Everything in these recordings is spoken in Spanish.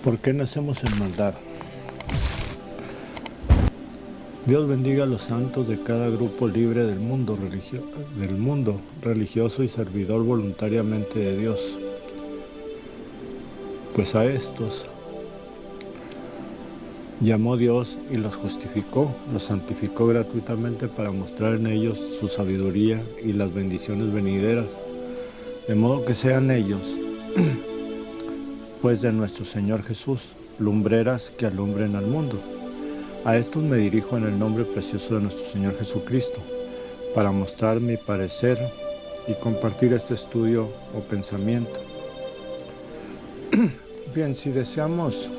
¿Por qué nacemos en maldad? Dios bendiga a los santos de cada grupo libre del mundo religioso y servidor voluntariamente de Dios. Pues a estos llamó Dios y los justificó, los santificó gratuitamente para mostrar en ellos su sabiduría y las bendiciones venideras, de modo que sean ellos, pues de nuestro Señor Jesús, lumbreras que alumbren al mundo. A estos me dirijo en el nombre precioso de nuestro Señor Jesucristo, para mostrar mi parecer y compartir este estudio o pensamiento. Bien, si deseamos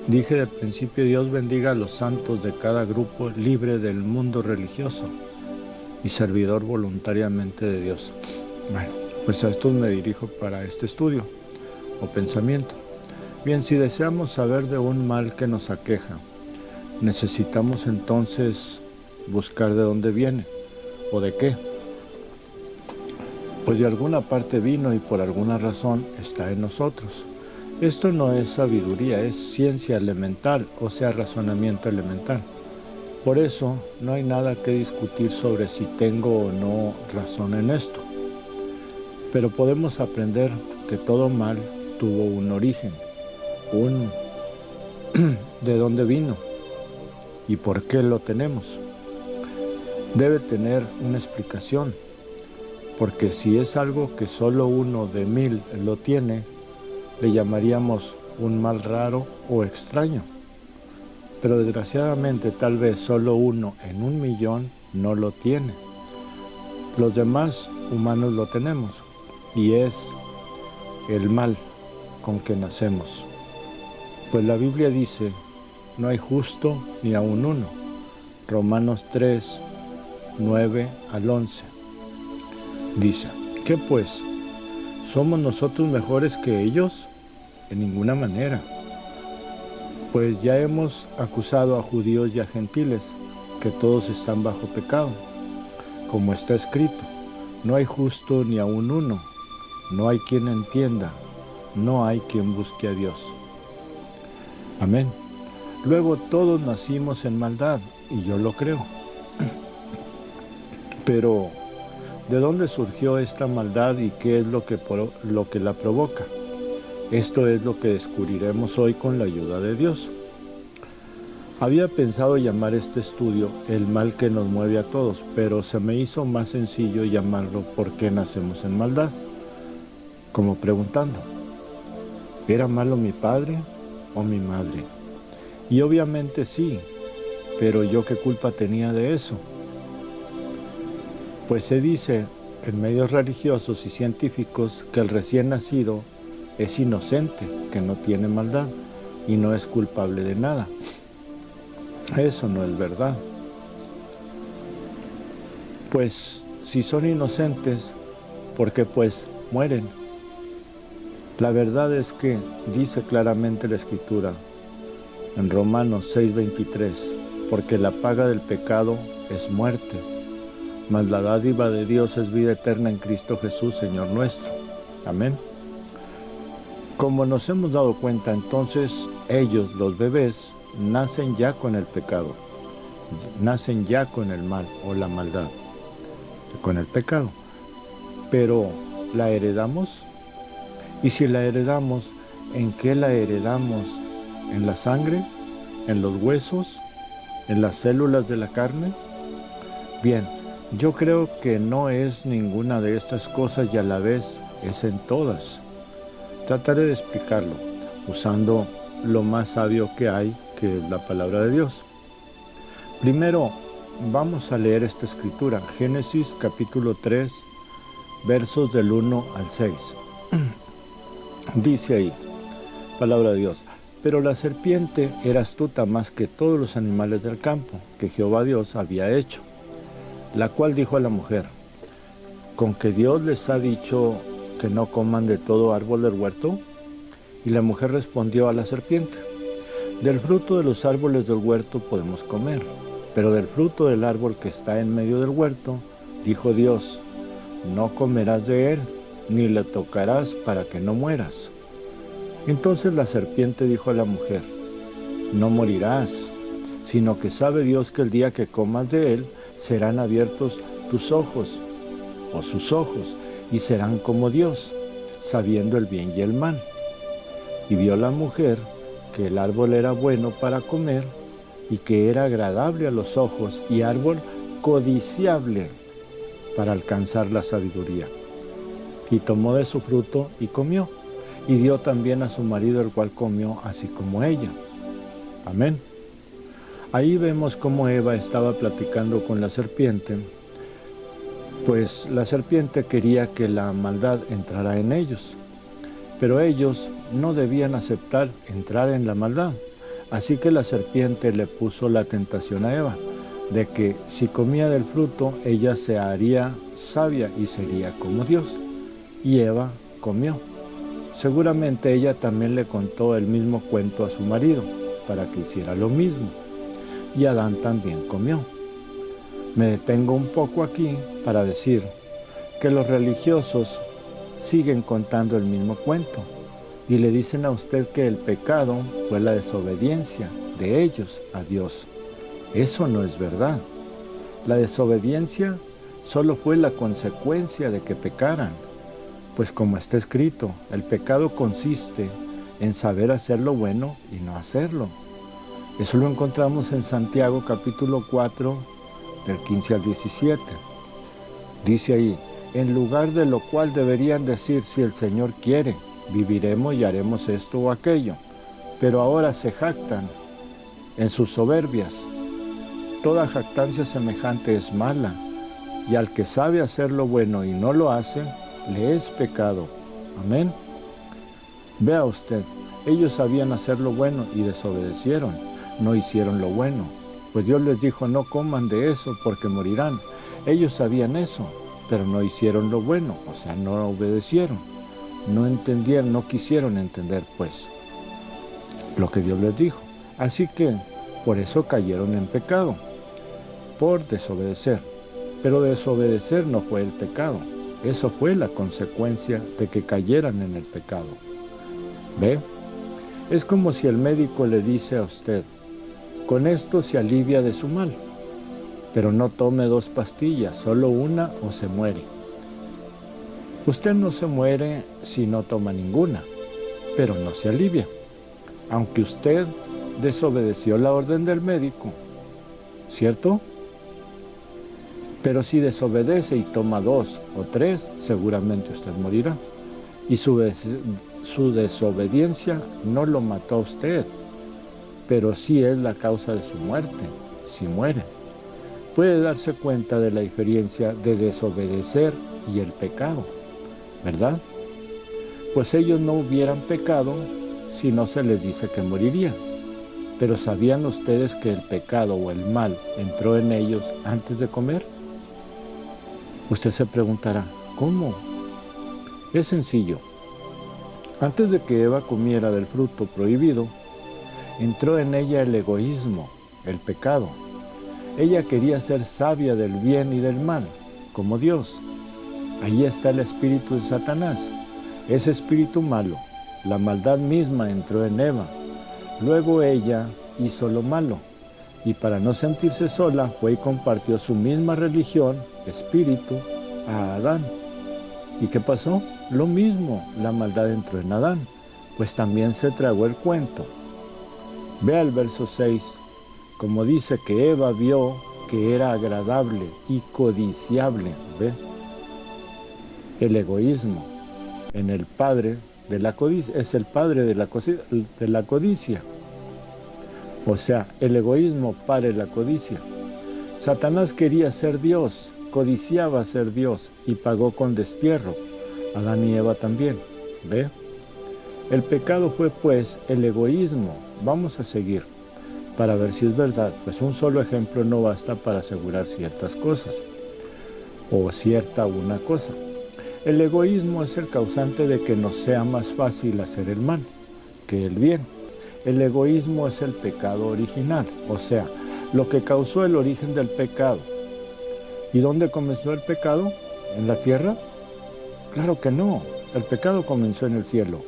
dije del principio, Dios bendiga a los santos de cada grupo libre del mundo religioso y servidor voluntariamente de Dios. Bueno, pues a estos me dirijo para este estudio o pensamiento. Bien, si deseamos saber de un mal que nos aqueja, necesitamos entonces buscar de dónde viene o de qué. Pues de alguna parte vino y por alguna razón está en nosotros. Esto no es sabiduría, es ciencia elemental, o sea, razonamiento elemental. Por eso no hay nada que discutir sobre si tengo o no razón en esto. Pero podemos aprender que todo mal tuvo un origen, de dónde vino y por qué lo tenemos. Debe tener una explicación, porque si es algo que solo uno de 1000 lo tiene, le llamaríamos un mal raro o extraño. Pero desgraciadamente tal vez solo uno en 1.000.000 no lo tiene. Los demás humanos lo tenemos, y es el mal con que nacemos. Pues la Biblia dice, no hay justo ni aun uno. Romanos 3, 9 al 11. Dice, ¿qué pues? ¿Somos nosotros mejores que ellos? En ninguna manera. Pues ya hemos acusado a judíos y a gentiles, que todos están bajo pecado. Como está escrito, no hay justo ni aun uno, no hay quien entienda, no hay quien busque a Dios. Amén. Luego todos nacimos en maldad, y yo lo creo. Pero, ¿de dónde surgió esta maldad y qué es lo que la provoca? Esto es lo que descubriremos hoy con la ayuda de Dios. Había pensado llamar este estudio el mal que nos mueve a todos, pero se me hizo más sencillo llamarlo ¿por qué nacemos en maldad? Como preguntando, ¿era malo mi padre o mi madre? Y obviamente sí, pero ¿yo qué culpa tenía de eso? Pues se dice en medios religiosos y científicos que el recién nacido es inocente, que no tiene maldad y no es culpable de nada. Eso no es verdad. Pues si son inocentes, ¿por qué pues mueren? La verdad es que dice claramente la Escritura en Romanos 6:23, porque la paga del pecado es muerte, mas la dádiva de Dios es vida eterna en Cristo Jesús, Señor nuestro. Amén. Como nos hemos dado cuenta, entonces ellos, los bebés, nacen ya con el pecado, nacen ya con el mal o la maldad, con el pecado. Pero, ¿la heredamos? Y si la heredamos, ¿en qué la heredamos? ¿En la sangre? ¿En los huesos? ¿En las células de la carne? Bien, yo creo que no es ninguna de estas cosas y a la vez es en todas. Trataré de explicarlo usando lo más sabio que hay, que es la palabra de Dios. Primero, vamos a leer esta escritura, Génesis capítulo 3, versos del 1 al 6. Dice ahí, palabra de Dios, pero la serpiente era astuta más que todos los animales del campo que Jehová Dios había hecho, la cual dijo a la mujer, ¿con que Dios les ha dicho que no coman de todo árbol del huerto? Y la mujer respondió a la serpiente, del fruto de los árboles del huerto podemos comer, pero del fruto del árbol que está en medio del huerto, dijo Dios, no comerás de él, ni le tocarás para que no mueras. Entonces la serpiente dijo a la mujer, no morirás, sino que sabe Dios que el día que comas de él, serán abiertos tus ojos, o sus ojos, y serán como Dios, sabiendo el bien y el mal. Y vio la mujer que el árbol era bueno para comer, y que era agradable a los ojos, y árbol codiciable para alcanzar la sabiduría. Y tomó de su fruto y comió, y dio también a su marido, el cual comió así como ella. Amén. Ahí vemos cómo Eva estaba platicando con la serpiente, pues la serpiente quería que la maldad entrara en ellos, pero ellos no debían aceptar entrar en la maldad. Así que la serpiente le puso la tentación a Eva, de que si comía del fruto, ella se haría sabia y sería como Dios. Y Eva comió. Seguramente ella también le contó el mismo cuento a su marido, para que hiciera lo mismo. Y Adán también comió. Me detengo un poco aquí para decir que los religiosos siguen contando el mismo cuento y le dicen a usted que el pecado fue la desobediencia de ellos a Dios. Eso no es verdad. La desobediencia solo fue la consecuencia de que pecaran, pues como está escrito, el pecado consiste en saber hacer lo bueno y no hacerlo. Eso lo encontramos en Santiago capítulo 4, del 15 al 17. Dice ahí, en lugar de lo cual deberían decir, si el Señor quiere, viviremos y haremos esto o aquello. Pero ahora se jactan en sus soberbias. Toda jactancia semejante es mala, y al que sabe hacer lo bueno y no lo hace, le es pecado. Amén. Vea usted, ellos sabían hacer lo bueno y desobedecieron, no hicieron lo bueno. Pues Dios les dijo, no coman de eso porque morirán. Ellos sabían eso, pero no hicieron lo bueno, o sea, no obedecieron. No entendieron, no quisieron entender, pues, lo que Dios les dijo. Así que, por eso cayeron en pecado, por desobedecer. Pero desobedecer no fue el pecado. Eso fue la consecuencia de que cayeran en el pecado. ¿Ve? Es como si el médico le dice a usted, con esto se alivia de su mal, pero no tome 2 pastillas, solo una o se muere. Usted no se muere si no toma ninguna, pero no se alivia, aunque usted desobedeció la orden del médico, ¿cierto? Pero si desobedece y toma 2 o 3, seguramente usted morirá. Y su desobediencia no lo mató a usted, pero sí es la causa de su muerte, si muere. Puede darse cuenta de la diferencia de desobedecer y el pecado, ¿verdad? Pues ellos no hubieran pecado si no se les dice que morirían. Pero ¿sabían ustedes que el pecado o el mal entró en ellos antes de comer? Usted se preguntará, ¿cómo? Es sencillo. Antes de que Eva comiera del fruto prohibido, entró en ella el egoísmo, el pecado. Ella quería ser sabia del bien y del mal, como Dios. Ahí está el espíritu de Satanás, ese espíritu malo. La maldad misma entró en Eva. Luego ella hizo lo malo, y para no sentirse sola, fue y compartió su misma religión, espíritu, a Adán. ¿Y qué pasó? Lo mismo, la maldad entró en Adán, pues también se tragó el cuento. Vea el verso 6, como dice que Eva vio que era agradable y codiciable, ¿ve? El egoísmo en el padre de la codicia, es el padre de la codicia. O sea, el egoísmo pare la codicia. Satanás quería ser Dios, codiciaba ser Dios y pagó con destierro. Adán y Eva también, ¿ve? El pecado fue pues el egoísmo. Vamos a seguir para ver si es verdad, pues un solo ejemplo no basta para asegurar ciertas cosas o cierta una cosa. El egoísmo es el causante de que nos sea más fácil hacer el mal que el bien. El egoísmo es el pecado original, o sea, lo que causó el origen del pecado. ¿Y dónde comenzó el pecado? en la tierra? Claro que no. El pecado comenzó en el cielo.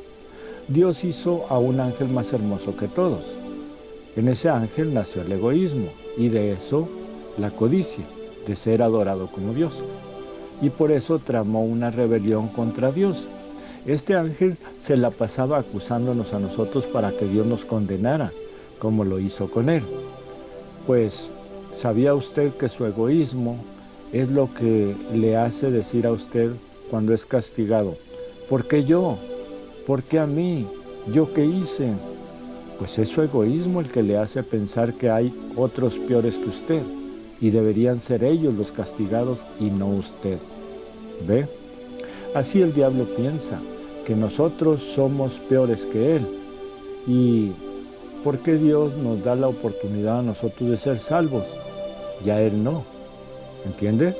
Dios hizo a un ángel más hermoso que todos. En ese ángel nació el egoísmo y de eso la codicia, de ser adorado como Dios. Y por eso tramó una rebelión contra Dios. Este ángel se la pasaba acusándonos a nosotros para que Dios nos condenara, como lo hizo con él. Pues, ¿sabía usted que su egoísmo es lo que le hace decir a usted cuando es castigado? ¿Por qué yo? ¿Por qué a mí? ¿Yo qué hice? Pues es su egoísmo el que le hace pensar que hay otros peores que usted y deberían ser ellos los castigados y no usted. ¿Ve? Así el diablo piensa, que nosotros somos peores que él. ¿Y por qué Dios nos da la oportunidad a nosotros de ser salvos? Ya él no. ¿Entiende?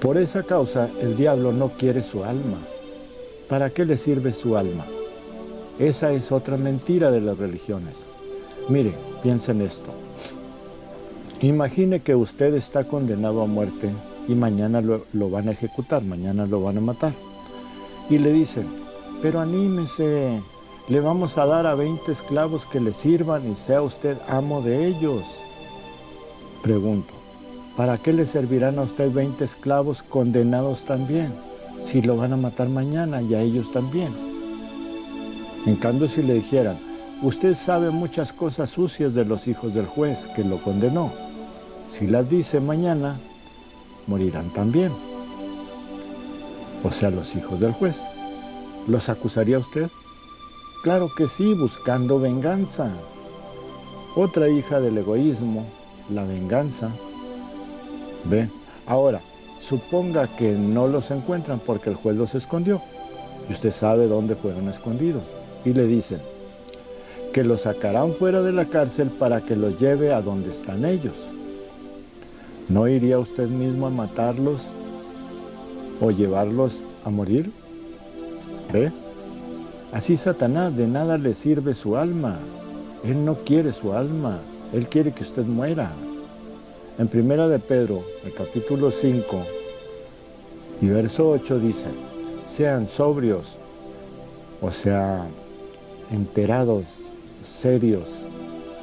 Por esa causa el diablo no quiere su alma. ¿Para qué le sirve su alma? Esa es otra mentira de las religiones. Mire, piensa en esto. Imagine que usted está condenado a muerte y mañana lo van a ejecutar, mañana lo van a matar. Y le dicen, pero anímese, le vamos a dar a 20 esclavos que le sirvan y sea usted amo de ellos. Pregunto, ¿para qué le servirán a usted 20 esclavos condenados también, si lo van a matar mañana y a ellos también? En cambio, si le dijeran, usted sabe muchas cosas sucias de los hijos del juez que lo condenó, si las dice mañana, morirán también. O sea, los hijos del juez. ¿Los acusaría usted? Claro que sí, buscando venganza. Otra hija del egoísmo, la venganza. ¿Ve? Ahora, suponga que no los encuentran porque el juez los escondió. Y usted sabe dónde fueron escondidos. Y le dicen que los sacarán fuera de la cárcel para que los lleve a donde están ellos. ¿No iría usted mismo a matarlos o llevarlos a morir? ¿Ve? Así Satanás de nada le sirve su alma. Él no quiere su alma. Él quiere que usted muera. En 1 de Pedro, el capítulo 5 y verso 8 dice, sean sobrios, o sea, enterados, serios,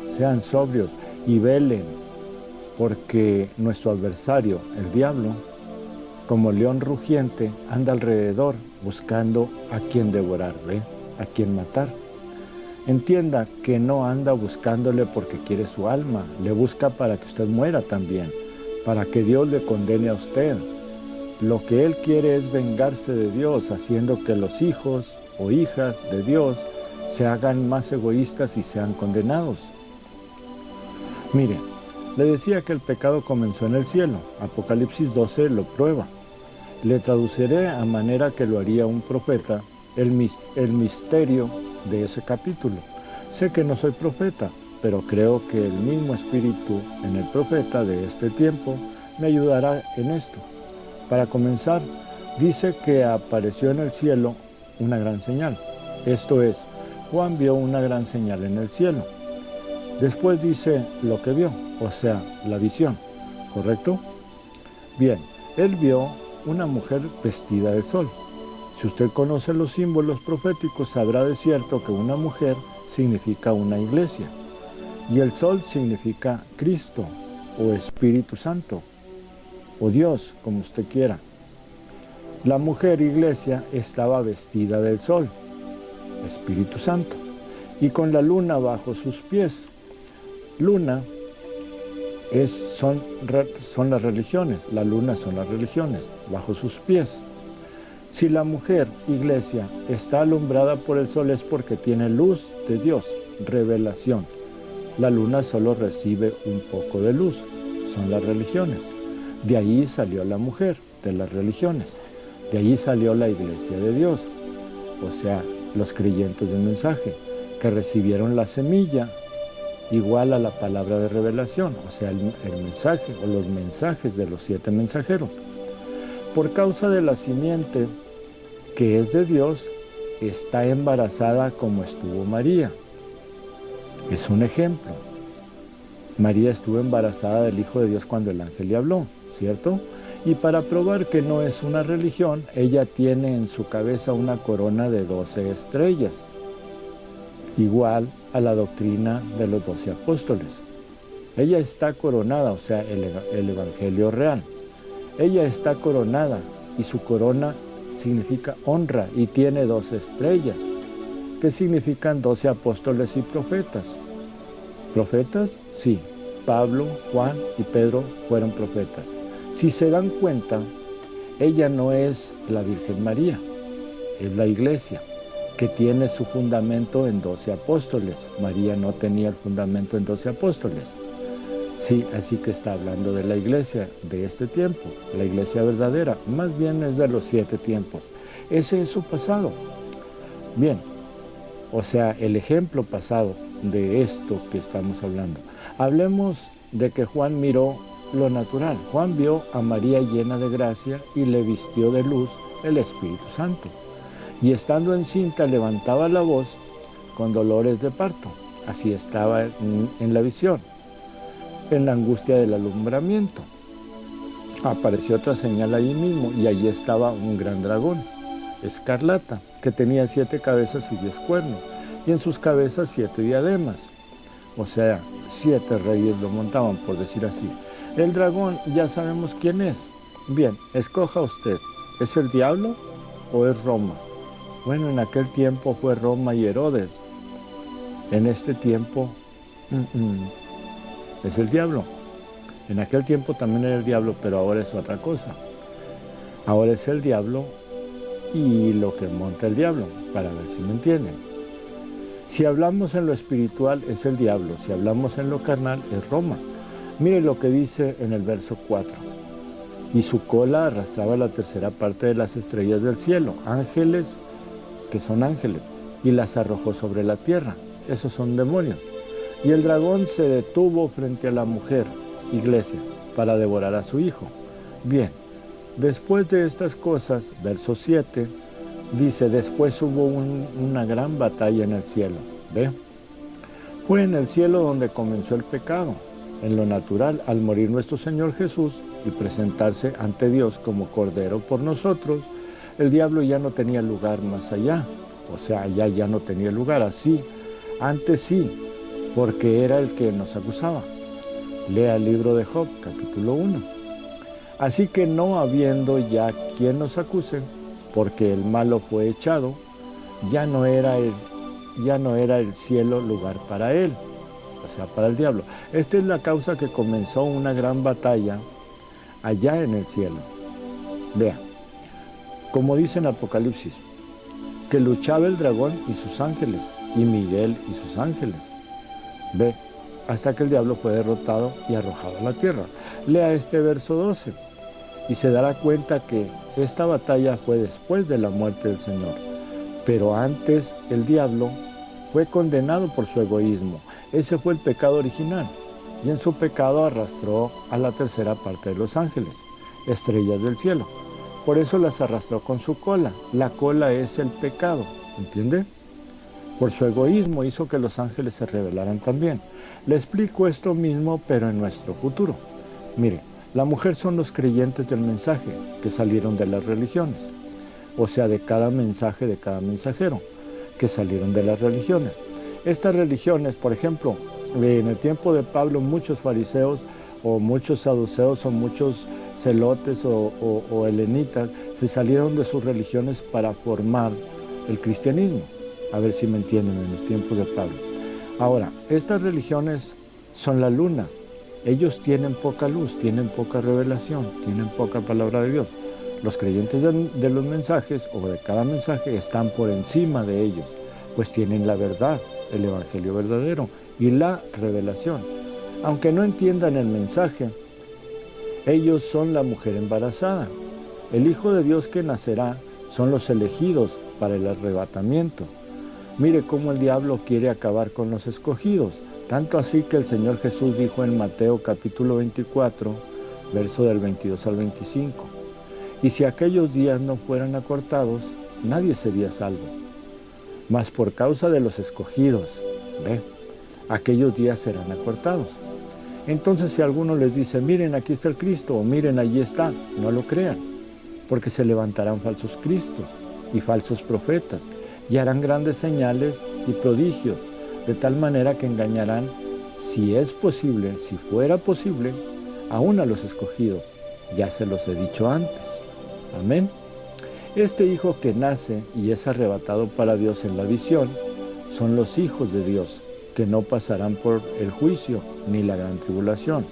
sean sobrios y velen, porque nuestro adversario, el diablo, como león rugiente, anda alrededor buscando a quien devorar, ¿ve? A quien matar. Entienda que no anda buscándole porque quiere su alma, le busca para que usted muera también, para que Dios le condene a usted. Lo que él quiere es vengarse de Dios, haciendo que los hijos o hijas de Dios se hagan más egoístas y sean condenados. Mire, le decía que el pecado comenzó en el cielo. Apocalipsis 12 lo prueba. Le traduciré a manera que lo haría un profeta el misterio de ese capítulo. Sé que no soy profeta, pero creo que el mismo espíritu en el profeta de este tiempo me ayudará en esto. Para comenzar, dice que apareció en el cielo una gran señal. Esto es, Juan vio una gran señal en el cielo. Después dice lo que vio, o sea, la visión, ¿correcto? Bien, él vio una mujer vestida de sol. Si usted conoce los símbolos proféticos, sabrá de cierto que una mujer significa una iglesia y el sol significa Cristo o Espíritu Santo o Dios, como usted quiera. La mujer iglesia estaba vestida del sol, Espíritu Santo, y con la luna bajo sus pies. Luna son las religiones, la luna son las religiones, bajo sus pies. Si la mujer, iglesia, está alumbrada por el sol es porque tiene luz de Dios, revelación. La luna solo recibe un poco de luz, son las religiones. De ahí salió la mujer, de las religiones. De ahí salió la iglesia de Dios, o sea, los creyentes del mensaje, que recibieron la semilla igual a la palabra de revelación, o sea, el mensaje o los mensajes de los 7 mensajeros. Por causa de la simiente que es de Dios, está embarazada como estuvo María. Es un ejemplo. María estuvo embarazada del Hijo de Dios cuando el ángel le habló, ¿cierto? Y para probar que no es una religión, ella tiene en su cabeza una corona de 12 estrellas, igual a la doctrina de los 12 apóstoles. Ella está coronada, o sea, el evangelio real. Ella está coronada y su corona significa honra y tiene 12 estrellas, que significan 12 apóstoles y profetas. ¿Profetas? Sí. Pablo, Juan y Pedro fueron profetas. Si se dan cuenta, ella no es la Virgen María, es la Iglesia, que tiene su fundamento en 12 apóstoles. María no tenía el fundamento en 12 apóstoles. Sí, así que está hablando de la Iglesia de este tiempo, la Iglesia verdadera, más bien es de los 7 tiempos. Ese es su pasado. Bien, o sea, el ejemplo pasado de esto que estamos hablando. Hablemos de que Juan miró lo natural. Juan vio a María llena de gracia y le vistió de luz el Espíritu Santo. Y estando encinta levantaba la voz con dolores de parto. Así estaba en la visión, en la angustia del alumbramiento. Apareció otra señal allí mismo y allí estaba un gran dragón, escarlata, que tenía 7 cabezas y 10 cuernos, y en sus cabezas 7 diademas. O sea, 7 reyes lo montaban, por decir así. El dragón ya sabemos quién es. Bien, escoja usted, ¿es el diablo o es Roma? Bueno, en aquel tiempo fue Roma y Herodes. En este tiempo es el diablo. En aquel tiempo también era el diablo, pero ahora es otra cosa. Ahora es el diablo y lo que monta el diablo, para ver si me entienden. Si hablamos en lo espiritual es el diablo, si hablamos en lo carnal es Roma. Mire lo que dice en el verso 4. Y su cola arrastraba la tercera parte de las estrellas del cielo, ángeles, que son ángeles, y las arrojó sobre la tierra. Esos son demonios. Y el dragón se detuvo frente a la mujer, Iglesia, para devorar a su hijo. Bien, después de estas cosas, verso 7, dice, después hubo una gran batalla en el cielo. ¿Ve? Fue en el cielo donde comenzó el pecado. En lo natural, al morir nuestro Señor Jesús y presentarse ante Dios como Cordero por nosotros, el diablo ya no tenía lugar más allá. O sea, allá ya no tenía lugar. Así, antes sí, porque era el que nos acusaba. Lea el libro de Job, capítulo 1. Así que no habiendo ya quien nos acuse, porque el malo fue echado, ya no era el cielo lugar para él, o sea, para el diablo. Esta es la causa que comenzó una gran batalla allá en el cielo. Vea, como dice en Apocalipsis, que luchaba el dragón y sus ángeles, y Miguel y sus ángeles. Ve, hasta que el diablo fue derrotado y arrojado a la tierra. Lea este verso 12 y se dará cuenta que esta batalla fue después de la muerte del Señor. Pero antes el diablo fue condenado por su egoísmo. Ese fue el pecado original. Y en su pecado arrastró a la tercera parte de los ángeles, estrellas del cielo. Por eso las arrastró con su cola. La cola es el pecado, ¿entiende? Por su egoísmo hizo que los ángeles se rebelaran también. Le explico esto mismo, pero en nuestro futuro. Mire, la mujer son los creyentes del mensaje que salieron de las religiones. O sea, de cada mensaje, de cada mensajero, que salieron de las religiones. Estas religiones, por ejemplo, en el tiempo de Pablo, muchos fariseos o muchos saduceos o muchos celotes o helenitas se salieron de sus religiones para formar el cristianismo. A ver si me entienden, en los tiempos de Pablo. Ahora, estas religiones son la luna. Ellos tienen poca luz, tienen poca revelación, tienen poca palabra de Dios. Los creyentes de los mensajes o de cada mensaje están por encima de ellos, pues tienen la verdad, el evangelio verdadero y la revelación. Aunque no entiendan el mensaje, ellos son la mujer embarazada. El Hijo de Dios que nacerá son los elegidos para el arrebatamiento. Mire cómo el diablo quiere acabar con los escogidos, tanto así que el Señor Jesús dijo en Mateo capítulo 24, verso del 22 al 25, y si aquellos días no fueran acortados, nadie sería salvo. Mas por causa de los escogidos, aquellos días serán acortados. Entonces si alguno les dice, miren, aquí está el Cristo, o miren, allí está, no lo crean, porque se levantarán falsos cristos y falsos profetas, y harán grandes señales y prodigios, de tal manera que engañarán, si es posible, si fuera posible, aún a los escogidos. Ya se los he dicho antes. Amén. Este hijo que nace y es arrebatado para Dios en la visión, son los hijos de Dios, que no pasarán por el juicio ni la gran tribulación.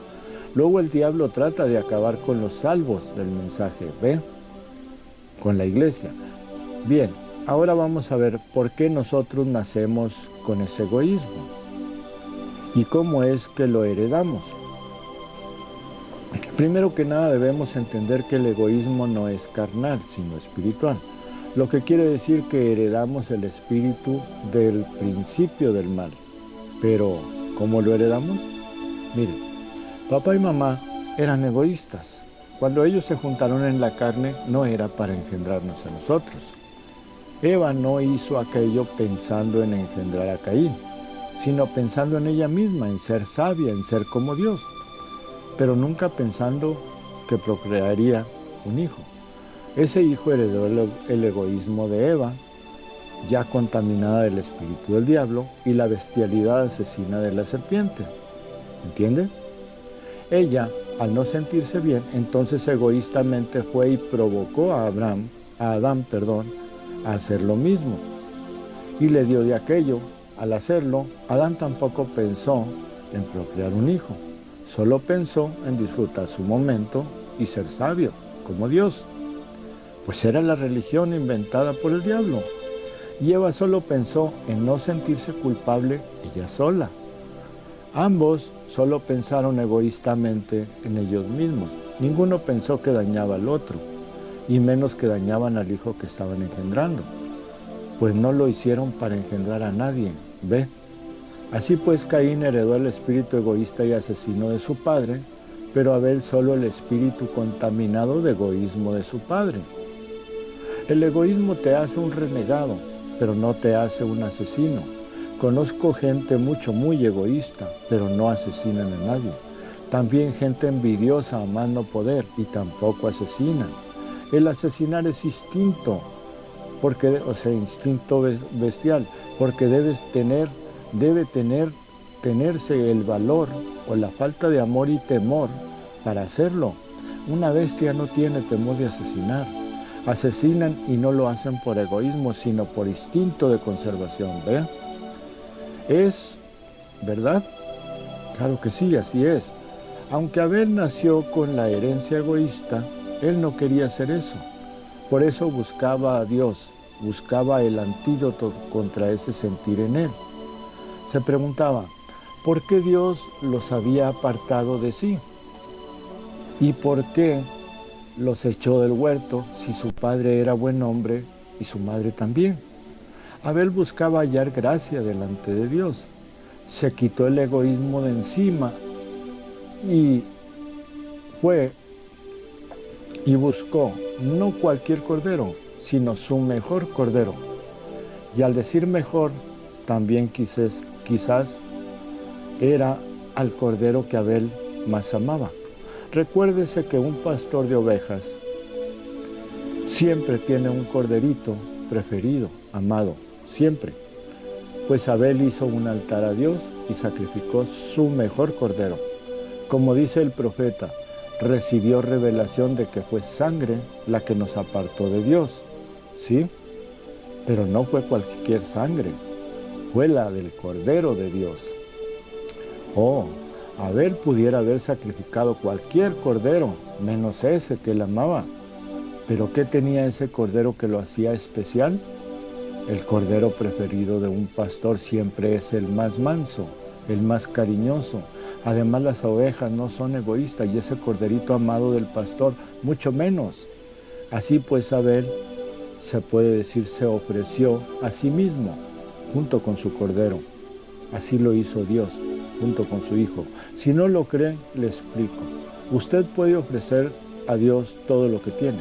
Luego el diablo trata de acabar con los salvos del mensaje, ¿ve? Con la iglesia. Bien, ahora vamos a ver por qué nosotros nacemos con ese egoísmo y cómo es que lo heredamos. Primero que nada debemos entender que el egoísmo no es carnal, sino espiritual, lo que quiere decir que heredamos el espíritu del principio del mal. Pero, ¿cómo lo heredamos? Mire, papá y mamá eran egoístas. Cuando ellos se juntaron en la carne, no era para engendrarnos a nosotros. Eva no hizo aquello pensando en engendrar a Caín, sino pensando en ella misma, en ser sabia, en ser como Dios, pero nunca pensando que procrearía un hijo. Ese hijo heredó el egoísmo de Eva, ya contaminada del espíritu del diablo, y la bestialidad asesina de la serpiente. ¿Entiende? Ella, al no sentirse bien, entonces egoístamente fue y provocó a Adán, a hacer lo mismo. Y le dio de aquello. Al hacerlo, Adán tampoco pensó en procrear un hijo. Solo pensó en disfrutar su momento y ser sabio, como Dios. Pues era la religión inventada por el diablo. Y Eva solo pensó en no sentirse culpable ella sola. Ambos solo pensaron egoístamente en ellos mismos. Ninguno pensó que dañaba al otro, y menos que dañaban al hijo que estaban engendrando. Pues no lo hicieron para engendrar a nadie, ¿ve? Así pues Caín heredó el espíritu egoísta y asesino de su padre, pero Abel solo el espíritu contaminado de egoísmo de su padre. El egoísmo te hace un renegado, pero no te hace un asesino. Conozco gente muy egoísta, pero no asesinan a nadie. También gente envidiosa a más no poder y tampoco asesinan. El asesinar es instinto, instinto bestial, porque debe tenerse el valor o la falta de amor y temor para hacerlo. Una bestia no tiene temor de asesinar. Asesinan y no lo hacen por egoísmo, sino por instinto de conservación, ¿ve? ¿Es verdad? Claro que sí, así es. Aunque Abel nació con la herencia egoísta, él no quería hacer eso. Por eso buscaba a Dios, buscaba el antídoto contra ese sentir en él. Se preguntaba, ¿por qué Dios los había apartado de sí? ¿Y por qué los echó del huerto si su padre era buen hombre y su madre también? Abel buscaba hallar gracia delante de Dios. Se quitó el egoísmo de encima y fue y buscó no cualquier cordero, sino su mejor cordero. Y al decir mejor, también quizás era al cordero que Abel más amaba. Recuérdese que un pastor de ovejas siempre tiene un corderito preferido, amado, siempre. Pues Abel hizo un altar a Dios y sacrificó su mejor cordero. Como dice el profeta, recibió revelación de que fue sangre la que nos apartó de Dios, ¿sí? Pero no fue cualquier sangre, fue la del Cordero de Dios. Oh, Abel pudiera haber sacrificado cualquier cordero, menos ese que él amaba. ¿Pero qué tenía ese cordero que lo hacía especial? El cordero preferido de un pastor siempre es el más manso, el más cariñoso. Además, las ovejas no son egoístas y ese corderito amado del pastor, mucho menos. Así pues, Abel, se puede decir, se ofreció a sí mismo junto con su cordero. Así lo hizo Dios junto con su Hijo. Si no lo cree, le explico. Usted puede ofrecer a Dios todo lo que tiene,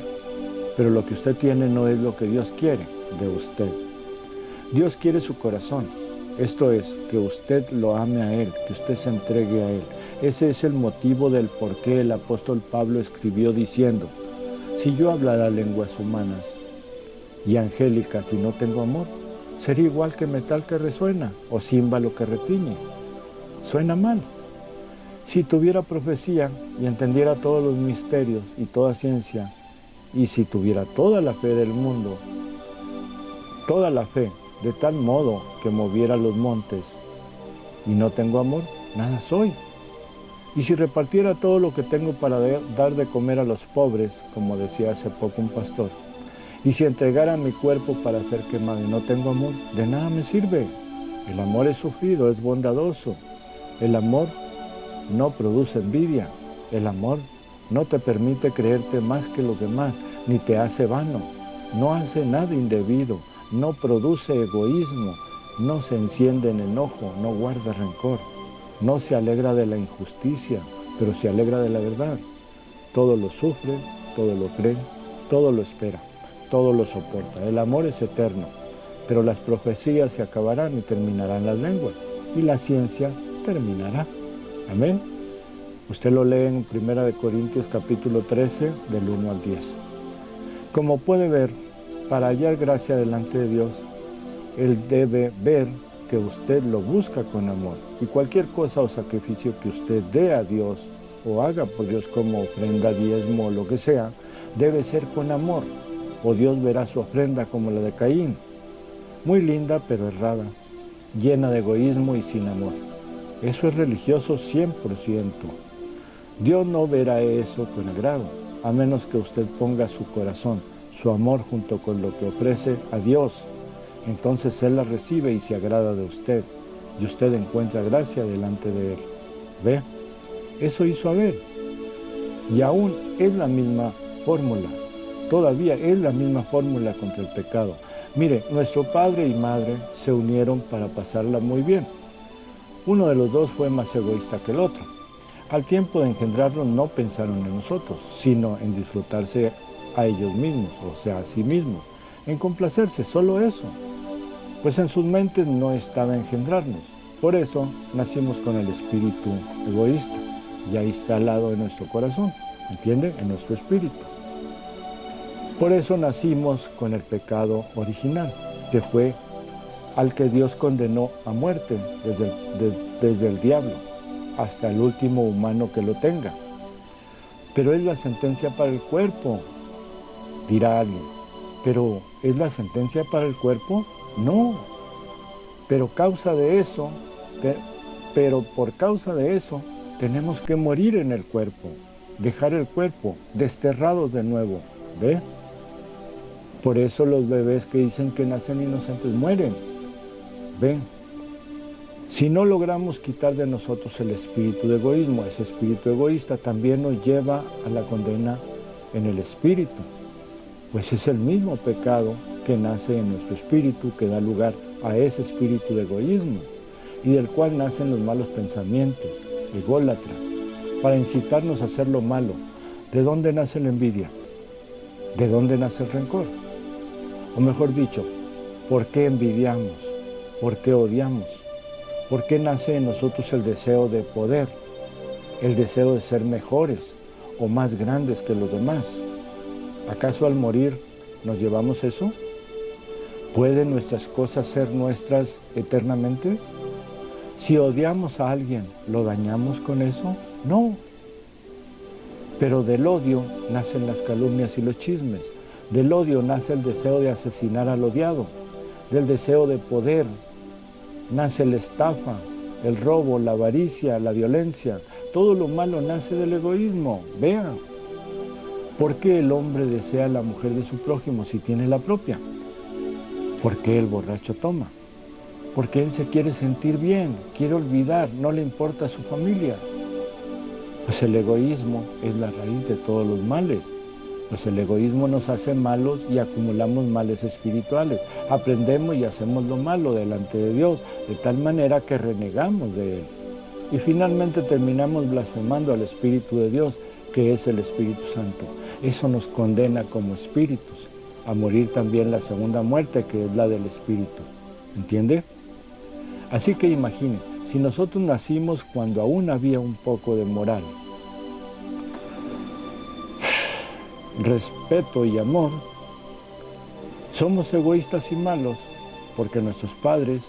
pero lo que usted tiene no es lo que Dios quiere de usted. Dios quiere su corazón. Esto es, que usted lo ame a Él, que usted se entregue a Él. Ese es el motivo del por qué el apóstol Pablo escribió diciendo, si yo hablara lenguas humanas y angélicas y no tengo amor, sería igual que metal que resuena o címbalo que retiñe. Suena mal. Si tuviera profecía y entendiera todos los misterios y toda ciencia, y si tuviera toda la fe del mundo, toda la fe, de tal modo que moviera los montes, y no tengo amor, nada soy. Y si repartiera todo lo que tengo para dar de comer a los pobres, como decía hace poco un pastor, y si entregara mi cuerpo para ser quemado y no tengo amor, de nada me sirve. El amor es sufrido, es bondadoso. El amor no produce envidia. El amor no te permite creerte más que los demás, ni te hace vano. No hace nada indebido, no produce egoísmo, no se enciende en enojo, no guarda rencor. No se alegra de la injusticia, pero se alegra de la verdad. Todo lo sufre, todo lo cree, todo lo espera, todo lo soporta. El amor es eterno, pero las profecías se acabarán y terminarán las lenguas, y la ciencia terminará. Amén. Usted lo lee en 1 Corintios capítulo 13, del 1 al 10. Como puede ver, para hallar gracia delante de Dios, Él debe ver que usted lo busca con amor, y cualquier cosa o sacrificio que usted dé a Dios o haga por Dios como ofrenda, diezmo o lo que sea, debe ser con amor, o Dios verá su ofrenda como la de Caín, muy linda pero errada, llena de egoísmo y sin amor. Eso es religioso 100%. Dios no verá eso con agrado, a menos que usted ponga su corazón, su amor junto con lo que ofrece a Dios. Entonces Él la recibe y se agrada de usted, y usted encuentra gracia delante de Él. ¿Ve? Eso hizo Abel. Y aún es la misma fórmula, todavía es la misma fórmula contra el pecado. Mire, nuestro padre y madre se unieron para pasarla muy bien. Uno de los dos fue más egoísta que el otro. Al tiempo de engendrarnos no pensaron en nosotros, sino en disfrutarse a ellos mismos, o sea, a sí mismos, en complacerse, solo eso. Pues en sus mentes no estaba engendrarnos. Por eso nacimos con el espíritu egoísta, ya instalado en nuestro corazón, ¿entienden? En nuestro espíritu. Por eso nacimos con el pecado original, que fue al que Dios condenó a muerte desde el diablo hasta el último humano que lo tenga. Pero es la sentencia para el cuerpo, dirá alguien. ¿Pero es la sentencia para el cuerpo? No. Pero por causa de eso, tenemos que morir en el cuerpo, dejar el cuerpo, desterrados de nuevo. ¿Ve? Por eso los bebés que dicen que nacen inocentes mueren. ¿Ven? Si no logramos quitar de nosotros el espíritu de egoísmo, ese espíritu egoísta también nos lleva a la condena en el espíritu, pues es el mismo pecado que nace en nuestro espíritu que da lugar a ese espíritu de egoísmo y del cual nacen los malos pensamientos, ególatras, para incitarnos a hacer lo malo. ¿De dónde nace la envidia? ¿De dónde nace el rencor? O mejor dicho, ¿por qué envidiamos? ¿Por qué odiamos? ¿Por qué nace en nosotros el deseo de poder? El deseo de ser mejores o más grandes que los demás. ¿Acaso al morir nos llevamos eso? ¿Pueden nuestras cosas ser nuestras eternamente? Si odiamos a alguien, ¿lo dañamos con eso? No. Pero del odio nacen las calumnias y los chismes. Del odio nace el deseo de asesinar al odiado. Del deseo de poder nace la estafa, el robo, la avaricia, la violencia. Todo lo malo nace del egoísmo. Vean. ¿Por qué el hombre desea la mujer de su prójimo si tiene la propia? ¿Por qué el borracho toma? Porque él se quiere sentir bien, quiere olvidar, no le importa su familia. Pues el egoísmo es la raíz de todos los males. Pues el egoísmo nos hace malos y acumulamos males espirituales. Aprendemos y hacemos lo malo delante de Dios, de tal manera que renegamos de Él. Y finalmente terminamos blasfemando al Espíritu de Dios, que es el Espíritu Santo. Eso nos condena como espíritus a morir también la segunda muerte, que es la del Espíritu. ¿Entiende? Así que imagine, si nosotros nacimos cuando aún había un poco de moral, respeto y amor, somos egoístas y malos porque nuestros padres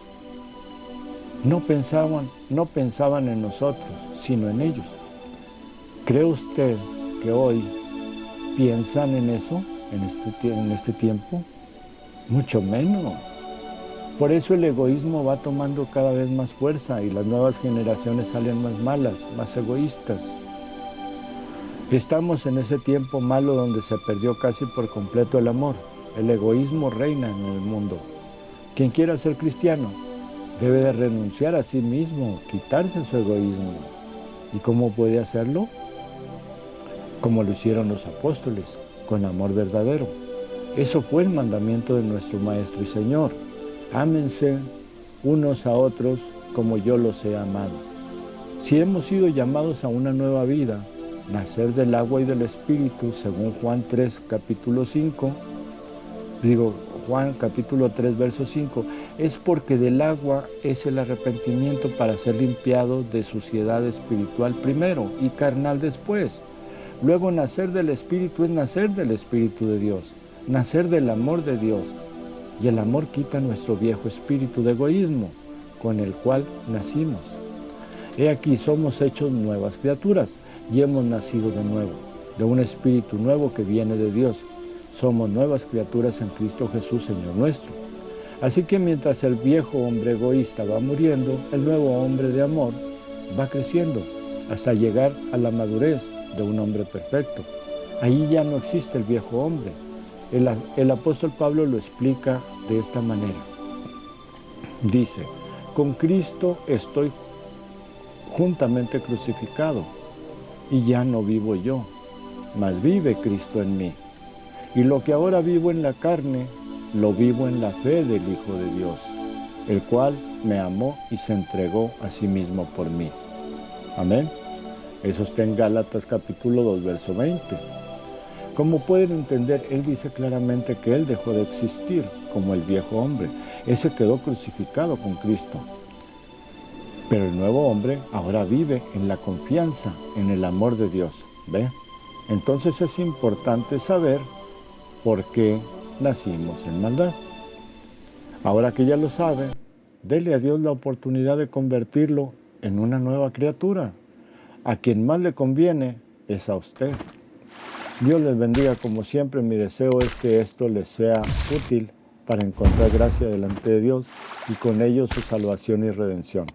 no pensaban en nosotros, sino en ellos. ¿Cree usted que hoy piensan en eso, en este tiempo? Mucho menos. Por eso el egoísmo va tomando cada vez más fuerza y las nuevas generaciones salen más malas, más egoístas. Estamos en ese tiempo malo donde se perdió casi por completo el amor. El egoísmo reina en el mundo. Quien quiera ser cristiano debe de renunciar a sí mismo, quitarse su egoísmo. ¿Y cómo puede hacerlo? Como lo hicieron los apóstoles, con amor verdadero. Eso fue el mandamiento de nuestro Maestro y Señor. Ámense unos a otros como yo los he amado. Si hemos sido llamados a una nueva vida, nacer del agua y del Espíritu, según Juan 3, capítulo 5, Juan capítulo 3, verso 5, es porque del agua es el arrepentimiento para ser limpiado de suciedad espiritual primero y carnal después. Luego nacer del Espíritu es nacer del Espíritu de Dios, nacer del amor de Dios. Y el amor quita nuestro viejo espíritu de egoísmo, con el cual nacimos. He aquí, somos hechos nuevas criaturas y hemos nacido de nuevo, de un espíritu nuevo que viene de Dios. Somos nuevas criaturas en Cristo Jesús, Señor nuestro. Así que mientras el viejo hombre egoísta va muriendo, el nuevo hombre de amor va creciendo hasta llegar a la madurez de un hombre perfecto. Ahí ya no existe el viejo hombre. El apóstol Pablo lo explica de esta manera. Dice, con Cristo estoy juntamente crucificado, y ya no vivo yo, mas vive Cristo en mí. Y lo que ahora vivo en la carne, lo vivo en la fe del Hijo de Dios, el cual me amó y se entregó a sí mismo por mí. Amén. Eso está en Gálatas capítulo 2, verso 20. Como pueden entender, él dice claramente que él dejó de existir como el viejo hombre. Ese quedó crucificado con Cristo. Pero el nuevo hombre ahora vive en la confianza, en el amor de Dios. ¿Ve? Entonces es importante saber por qué nacimos en maldad. Ahora que ya lo sabe, dele a Dios la oportunidad de convertirlo en una nueva criatura. A quien más le conviene es a usted. Dios les bendiga como siempre. Mi deseo es que esto les sea útil para encontrar gracia delante de Dios y con ello su salvación y redención.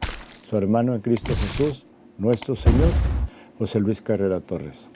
Su hermano en Cristo Jesús, nuestro Señor, José Luis Carrera Torres.